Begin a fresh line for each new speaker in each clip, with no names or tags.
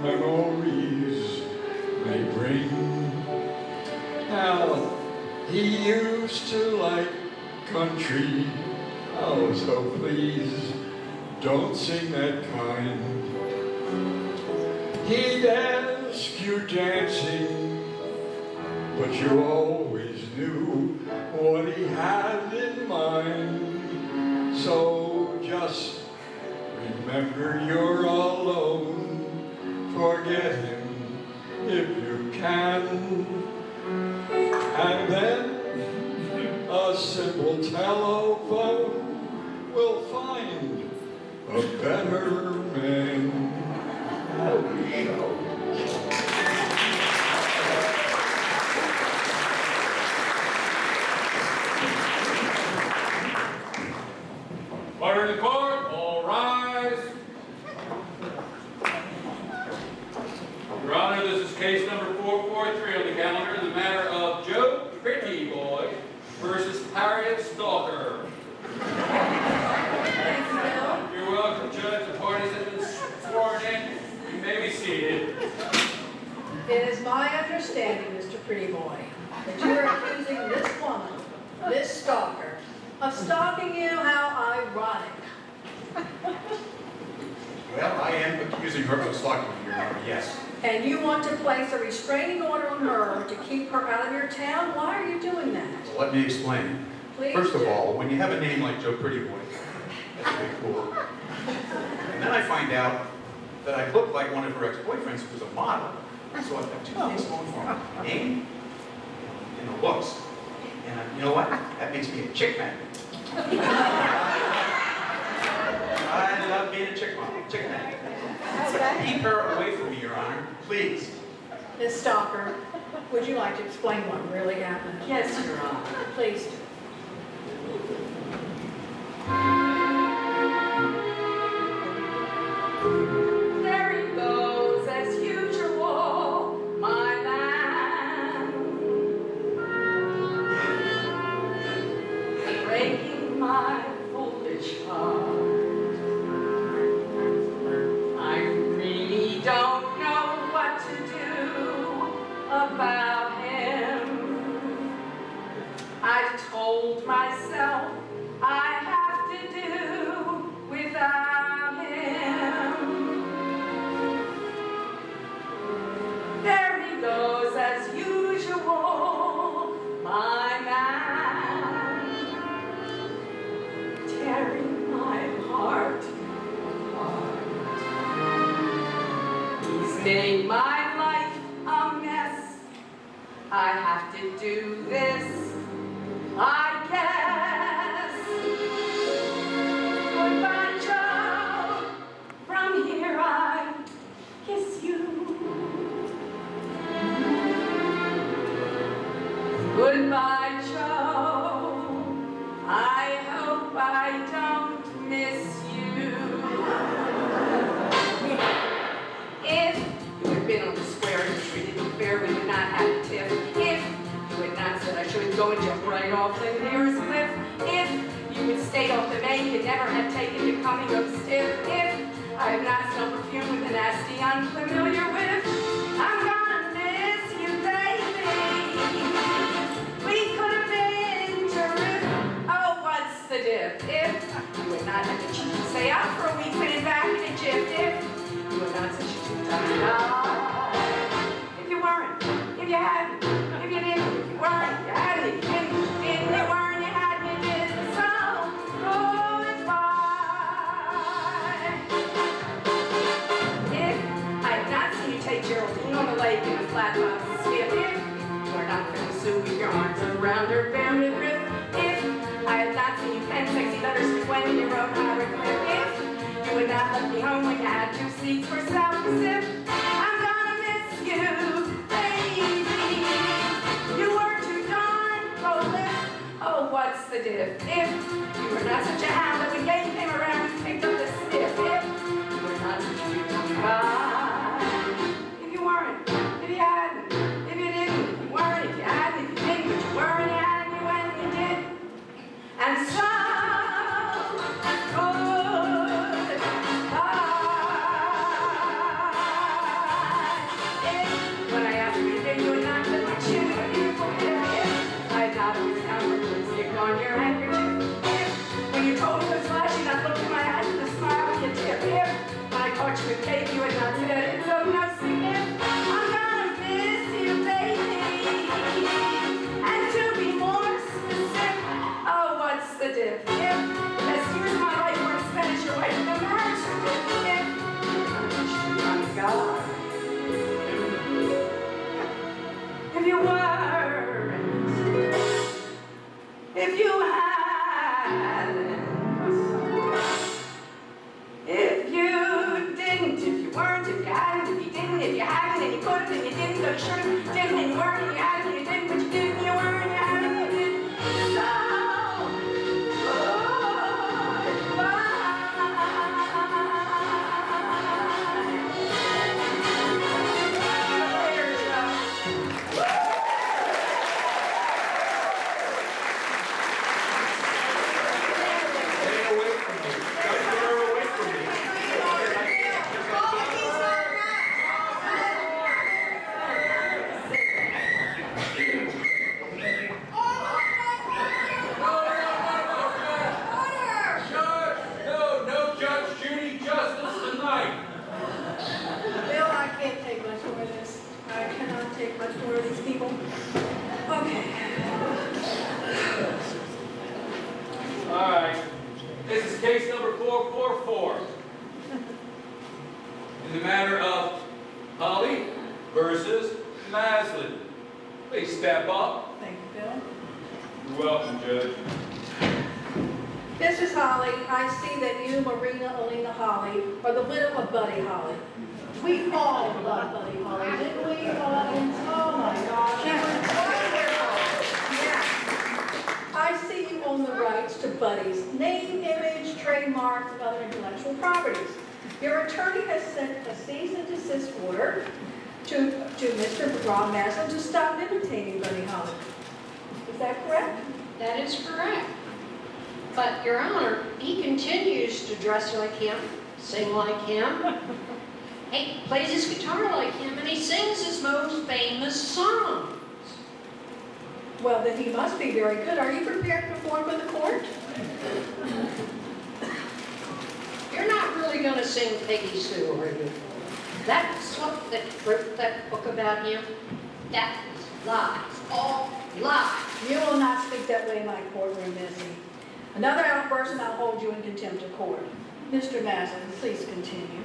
memories may bring. Now, he used to like country. Oh, so please don't sing that kind. He'd ask you dancing, but you always knew what he had in mind. So just remember you're alone. Forget him if you can. And then a simple telephone will find a better man.
Order in the court, all rise. Your Honor, this is case number 443 on the calendar, the matter of Joe Pretty Boy versus Harriet Stalker. You're welcome, Judge. The parties have been sworn in. You may be seated.
It is my understanding, Mr. Pretty Boy, that you are accusing this woman, this stalker, of stalking you. How ironic.
Well, I am accusing her of stalking me, Your Honor, yes.
And you want to place a restraining order on her to keep her out of your town? Why are you doing that?
Well, let me explain.
Please
First of
do.
all, when you have a name like Joe Pretty Boy, that's pretty cool. And then I find out that I look like one of her ex-boyfriends who was a model. So I've got two things going for me. Name and the looks. And you know what? That makes me a chick magnet. I love being a chick magnet. Keep her away from me, Your Honor. Please.
Miss Stalker, would you like to explain what really happened?
Yes, Your Honor.
Please do.
There he goes, as usual, my man. Breaking my foolish heart. I really don't know what to do about him. I've told myself I have to do without him. There he goes as usual, my man, tearing my heart apart. He's made my life a mess. I have to do this, I guess. Goodbye, Joe. From here I kiss you. Goodbye, Joe. I hope I don't miss you. If you had been on the square and treated me fair, we would not have a tiff. If you had not said I shouldn't go and jump right off the nearest cliff. If you had stayed off the main, you'd never have taken to coming up stiff. If I have not smelled perfume with a nasty, unfamiliar whiff, I'm gonna miss you, baby. We could have been terrific. Oh, what's the diff? If you had not had the cheek to stay out for a week, been back in a jiff. If you were not such a two-time guy. If you weren't, if you hadn't, if you didn't, if you weren't, if you hadn't, if you didn't, if you weren't, you hadn't, you didn't. So goodbye. If I had not seen you take Geraldine on the lake in a flat bottom skiff, if you are not going to sue with your arms around her bare grip, if I had not seen you pen sexy letters to Gwen in your own hieroglyph, if you would not let me home when you had 2 seats for South Pacific, I'm gonna miss you, baby. You were too darn prolific. Oh, what's the diff? If you were not such a hound that when game came around, you picked up the sniff. If you were not such a two-time guy. If you weren't, if you hadn't, if you didn't, if you weren't, if you hadn't, if you didn't, but you were and you had and you went and you did. And so good. and you could and you didn't, but you should have, didn't, and you weren't, and you had, and you didn't, but you didn't, and you weren't, and you had, and you didn't.
Stay away from me. Just get her away from me.
No, Judge Judy, justice tonight.
Bill, I can't take much more of this. I cannot take much more of these people. Okay.
All right. This is case number 444. In the matter of Holly versus Maslin. Please step up.
Thank you, Bill.
You're welcome, Judge.
Mrs. Holly, I see that you, Marina Alina Holly, are the widow of Buddy Holly. We all love Buddy Holly, didn't we? Oh my gosh, he was wonderful. Yeah. I see you own the rights to Buddy's name, image, trademark, and other intellectual properties. Your attorney has sent a cease and desist order to Mr. Rob Maslin to stop imitating Buddy Holly. Is that correct?
That is correct. But, Your Honor, he continues to dress like him, sing like him. He plays his guitar like him, and he sings his most famous song.
Well, then he must be very good. Are you prepared to perform for the court?
You're not really going to sing Peggy Sue, are you? That's what that wrote that book about him. That is lies. All lies.
You will not speak that way in my courtroom, Missy. Another outburst and I'll hold you in contempt of court. Mr. Maslin, please continue.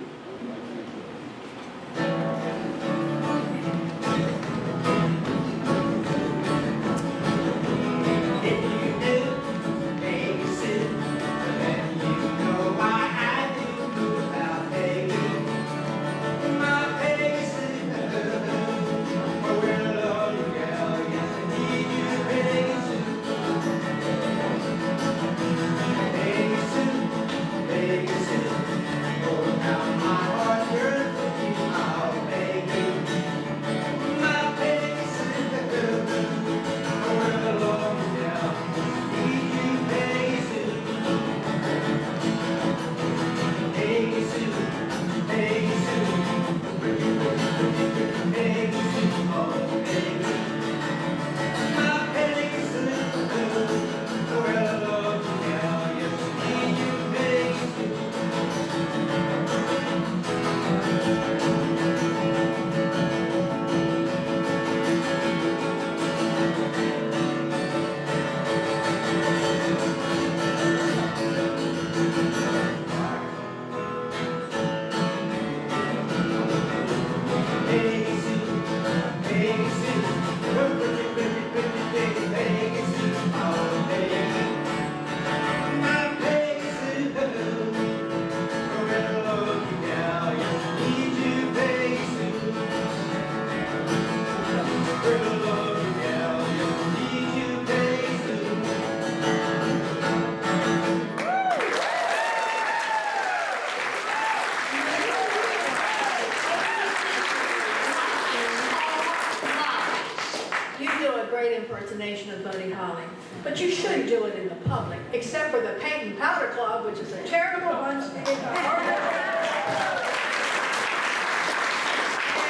Impersonation of Buddy Holly, but you should do it in the public, except for the Paint and Powder Club, which is a charitable bunch.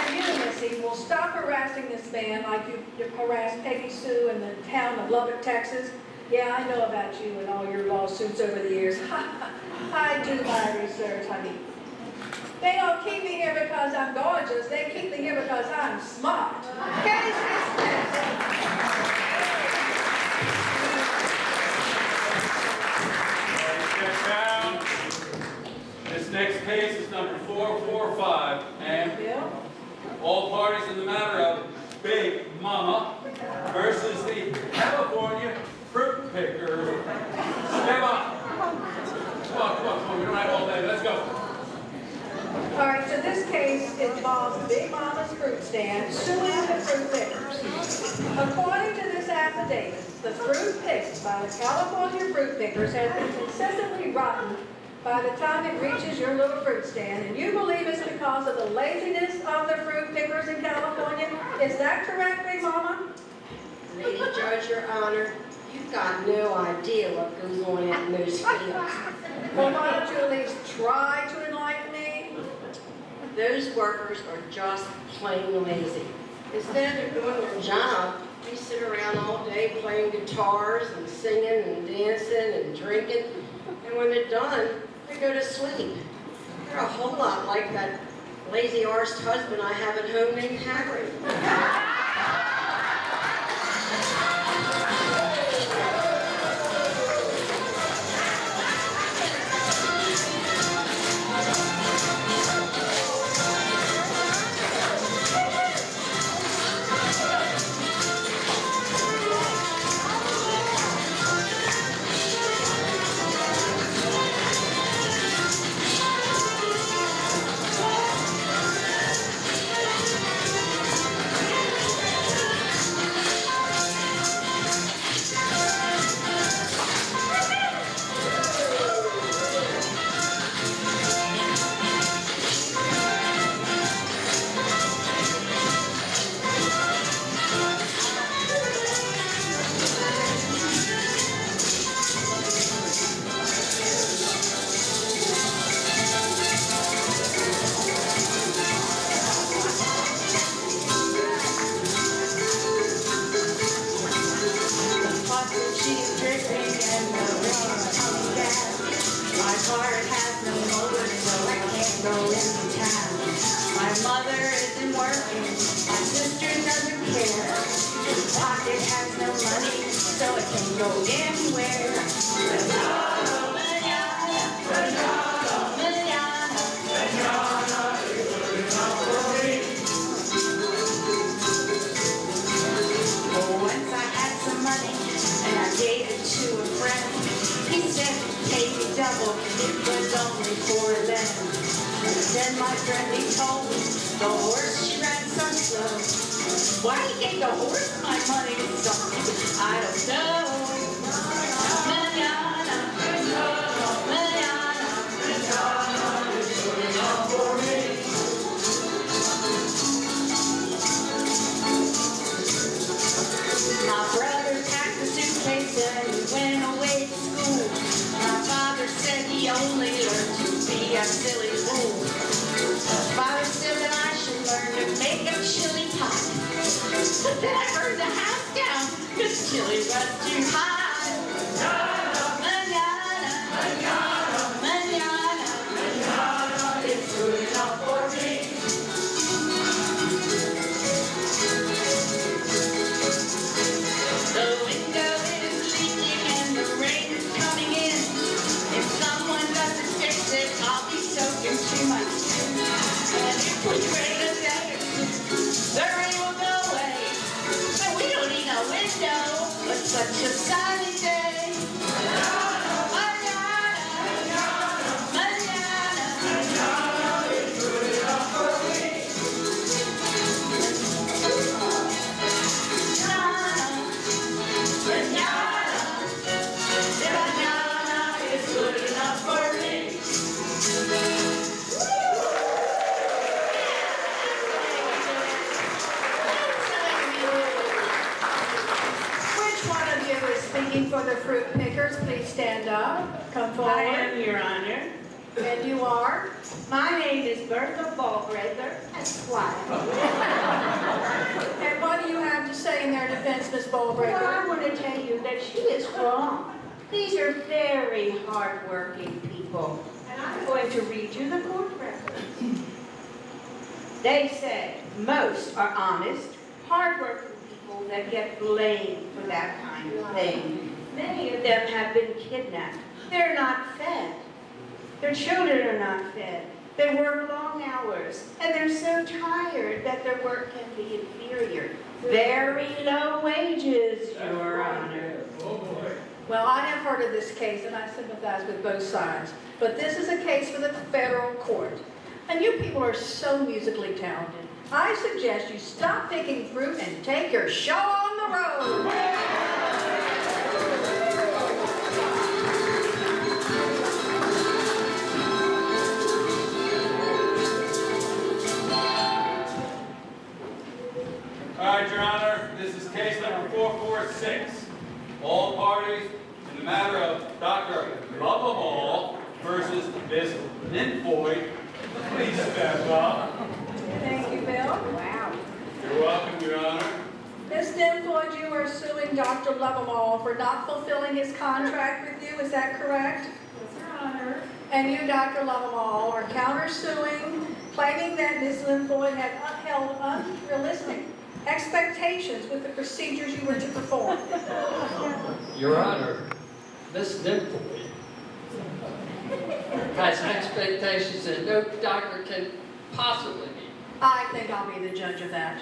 And you, Missy, will stop harassing this man like you harassed Peggy Sue in the town of Lubbock, Texas. Yeah, I know about you and all your lawsuits over the years. I do my research, honey. They don't keep me here because I'm gorgeous. They keep me here because I'm smart. Case dismissed.
Check down. This next case is number 445, and
Bill?
all parties in the matter of Big Mama versus the California Fruit Pickers. Step up. Come on, we don't have all day. Let's go.
All right, so this case is involves Big Mama's fruit stand suing the fruit pickers. According to this affidavit, the fruit picked by the California fruit pickers has been consistently rotten by the time it reaches your little fruit stand, and you believe it's because of the laziness of the fruit pickers in California? Is that correct, Big Mama?
Lady Judge, Your Honor, you've got no idea what goes on out in those fields.
Well, why don't you at least try to enlighten me?
Those workers are just plain lazy. Instead of doing their job, they sit around all day playing guitars and singing and dancing and drinking. And when they're done, they go to sleep. They're a whole lot like that lazy-arsed husband I have at home named Harry.
Then my friend, he told me, the horse, she ran so slow. Why he gave the horse my money? So I don't know. Manana, manana, manana is good enough for me. My brother packed a suitcase and he went away to school. My father said he only learned to be a silly fool. My father said that I should learn to make a chili pie. But then I burned the house down because chili was too high. Manana, manana, manana, manana, it's good enough for me. The window is leaking and the rain is coming in. If someone doesn't fix it, I'll be soaking to my skin. And if we rain a day, the rain will go away. And we don't need a window, but such a sunny day. Manana, manana, manana, it's good enough for me. Manana is good enough for me.
Which one of you is speaking for the fruit pickers? Please stand up. Come forward.
I am, Your Honor.
And you are?
My name is Bertha Ballbreaker, Esquire.
And what do you have to say in their defense, Miss
Well, I
Bowlbreaker?
want to tell you that she is wrong. These are very hardworking people. And I'm going to read you the court records. They say most are honest, hardworking people that get blamed for that kind of thing. Many of them have been kidnapped. They're not fed. Their children are not fed. They work long hours, and they're so tired that their work can be inferior. Very low wages, Your Honor.
Oh, boy.
Well, I have heard of this case, and I sympathize with both sides. But this is a case for the federal court. And you people are so musically talented. I suggest you stop picking fruit and take your show on the road.
All right, Your Honor, this is case number 446. All parties in the matter of Dr. Lovable versus Ms. Linfoy. Please step up.
Thank you, Bill. Wow.
You're welcome, Your Honor.
Ms. Denford, you are suing Dr. Lovable for not fulfilling his contract with you, is that correct?
Yes, Your Honor.
And you, Dr. Lovable, are countersuing, claiming that Ms. Linfoy had upheld unrealistic expectations with the procedures you were to perform.
Your Honor, Ms. Dimpley has expectations that no doctor can possibly meet.
I think I'll be the judge of that.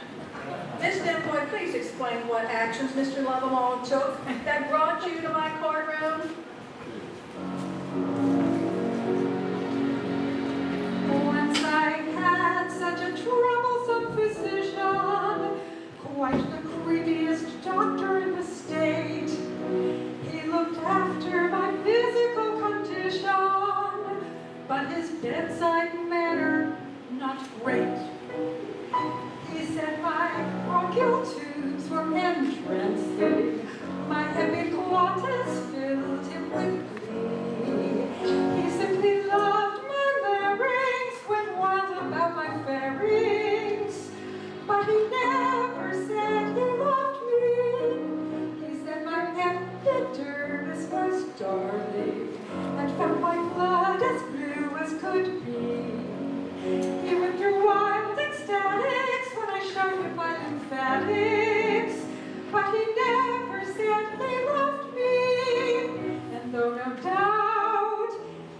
Ms. Denford, please explain what actions Mr. Lovable took that brought you to my courtroom.
Once I had such a troublesome physician, quite the creepiest doctor in the state. He looked after my physical condition, but his bedside manner not great. He said my bronchial tubes were entrancing, my epiglottis filled him with glee. He simply loved my larynx, went wild about my pharynx, but he never said he loved me. He said my epidermis was darling, and found my blood as blue as could be. He went through wild ecstatics when I showed him my lymphatics, but he never said he loved me. And though no doubt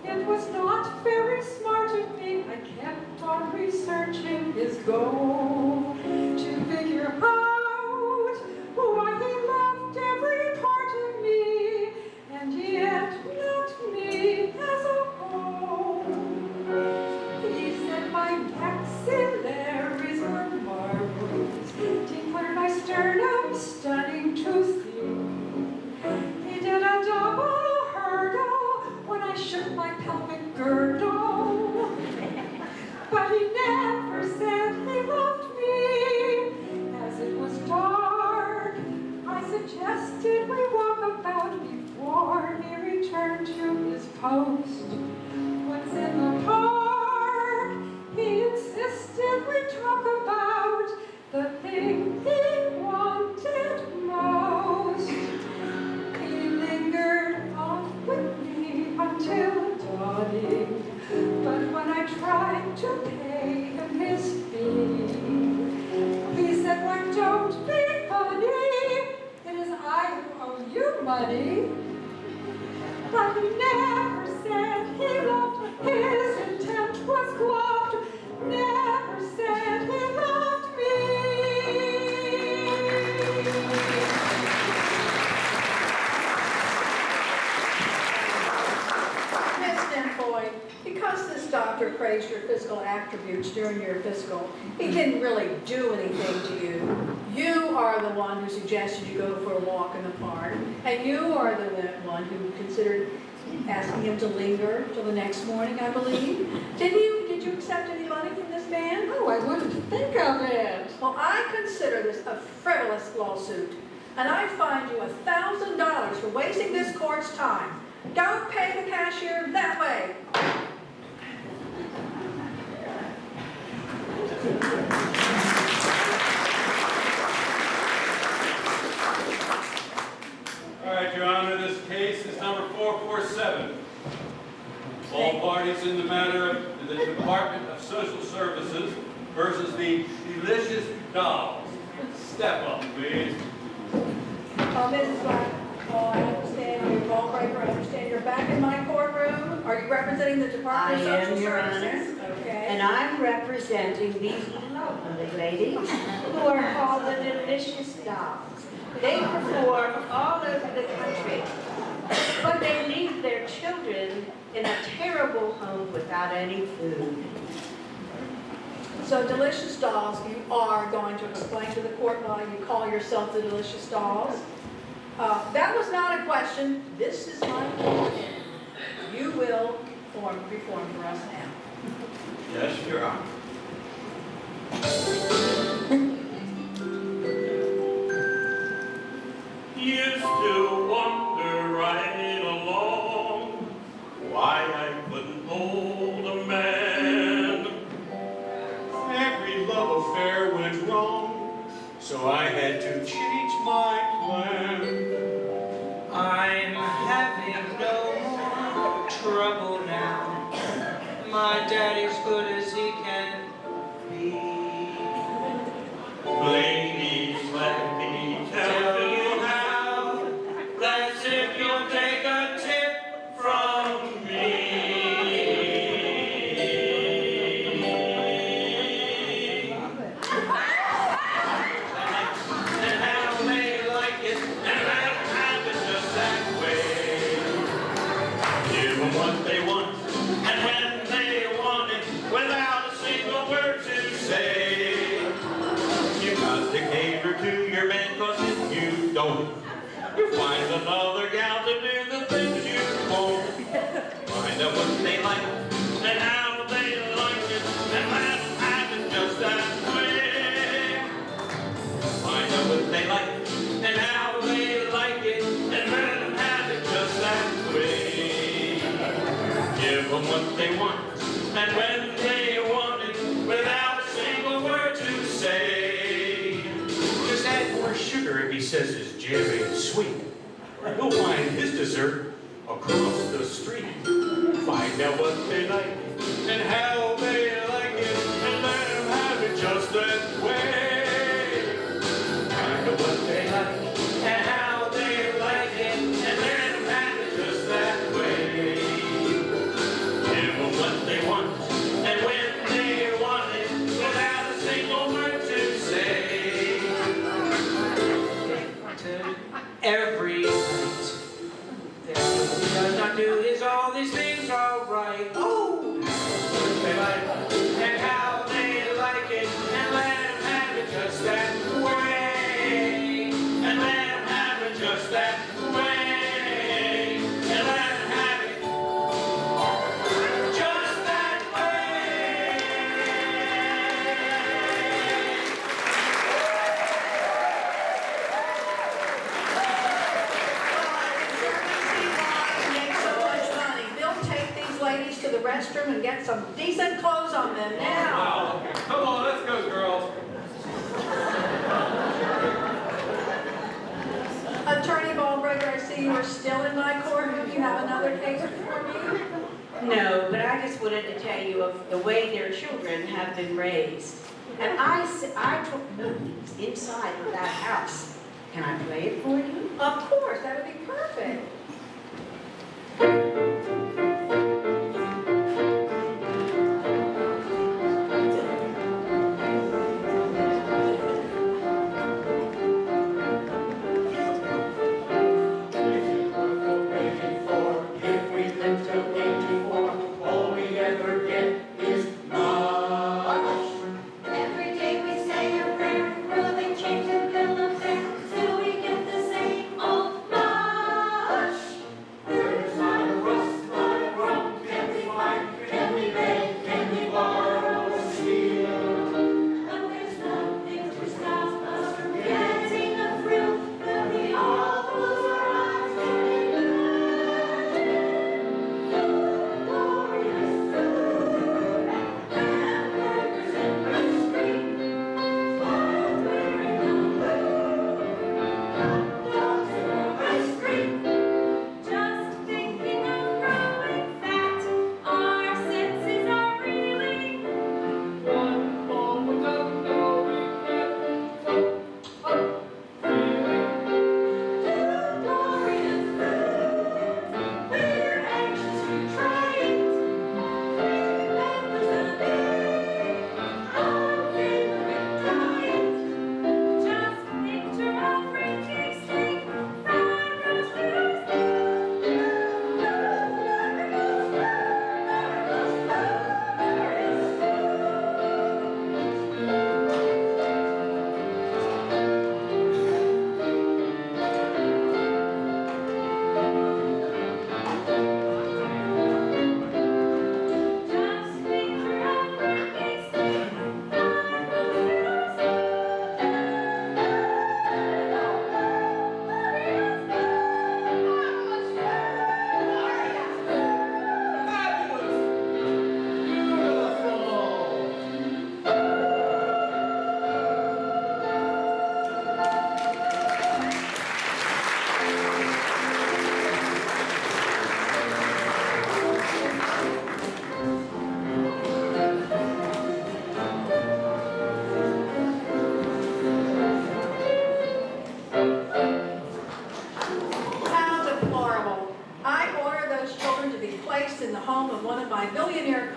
it was not very smart of me, I kept on researching his goal to figure out why he loved every part of me, and yet not me as a whole. He said my maxillaries were marbles, declared my sternum stunning to see. He did a double hurdle when I shook my pelvic girdle, but he never said he loved me. As it was dark, I suggested we walk about before he returned to his post. Once in the park, he insisted we talk about the thing he wanted most. He lingered on with me until dawning, but when I tried to pay him his fee, he said, "Why, don't be funny, it is I who owe you money." But he never said he loved, his intent was gloved, never said he loved me.
Ms. Denford, because this doctor praised your physical attributes during your physical, he didn't really do anything to you. You are the one who suggested you go for a walk in the park, and you are the one who considered asking him to linger till the next morning, I believe. Did you accept any money from this man?
Oh, I wouldn't think of it.
Well, I consider this a frivolous lawsuit, and I fine you $1,000 for wasting this court's time. Don't pay the cashier that way.
All right, Your Honor, this case is number 447. All parties in the matter of the Department of Social Services versus the Delicious Dolls. Step up, please.
Mrs. Black, I understand you're a lawbreaker. I understand you're back in my courtroom. Are you representing the Department of
I am,
Social
Your
Services? Okay.
And I'm representing these lovely ladies who are called the Delicious Dolls. They perform all over the country, but they leave their children in a terrible home without any food.
So Delicious Dolls, you are going to explain to the court why you call yourself the Delicious Dolls. That was not a question. This is my question. You will perform for us now.
Yes, Your Honor. Used to wonder right along why I couldn't hold a man. Every love affair went wrong, so I had to change my plan.
I'm having no more trouble now. My daddy's good as he can be.
Ladies, let me tell you how, that's if you'll take a tip from me. And how they like it, and let them have it just that way. Give them what they want, and when they want it, without a single word to say. You got to cater to your man, cause if you don't, you find another gal to do the things you won't. Find out what they like, and how they like it, and let them have it just that way. Find out what they like, and how they like it, and let them have it just that way. Give them what they want, and when they want it, without a single word to say.
Just add more sugar if he says his jam ain't sweet. Or he'll find his dessert across the street.
Find out what they like, and how they like it, and let them have it just that way. Find out what they like, and how they like it, and let them have it just that way. Give them what they want, and when they want it, without a single word to say.
Every night, he does not do his all these things all right. Oh,
They like, and how they like it, and let them have it just that way. And let them have it just that way. And let them have it just that way.
Make so much money. They'll take these ladies to the restroom and get some decent clothes on them now.
Wow. Come on, let's go, girls.
Attorney Ballbreaker, I see you are still in my court. Do you have another case for me?
No, but I just wanted to tell you of the way their children have been raised. And I took movies inside of that house. Can I play it for you?
Of course, that would be perfect.
If we live till 84, all we ever get is mush.
Every day we say a prayer, will they change the bill of fare? Still we get the same old mush.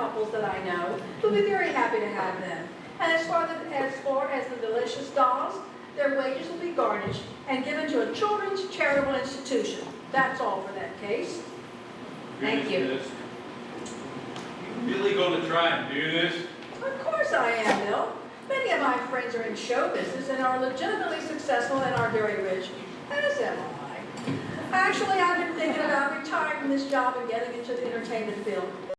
couples that I know who'll be very happy to have them. And as far as the delicious dolls, their wages will be garnished and given to a children's charitable institution. That's all for that case.
Thank you.
Miss. You really going to try and do this?
Of course I am, Bill. Many of my friends are in show business and are legitimately successful and are very rich, as am I. Actually, I've been thinking about retiring from this job and getting into the entertainment field.